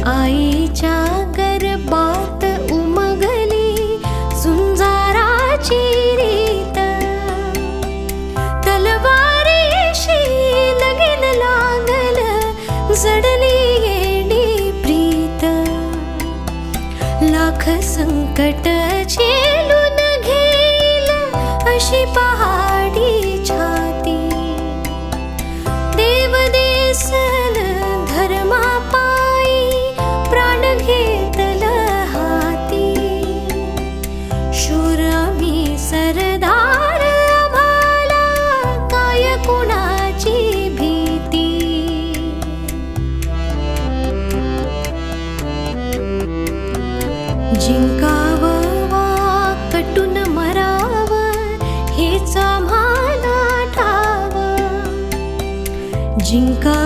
आईच्या गर्भात उमगली झुंजाराची रीत, तलवारीशी लगीन लागल जडली येडी प्रीत, लाख संकट झेलून घेईल अशी पहाडी छाती, देव देसल धर्मा पायी प्राण घेतल हाती, शूर आम्ही सरदार आम्हाला काय कुणाची भीती. जिंकावं वा कटून मरावं हेच आम्हाला ठावं, जिंका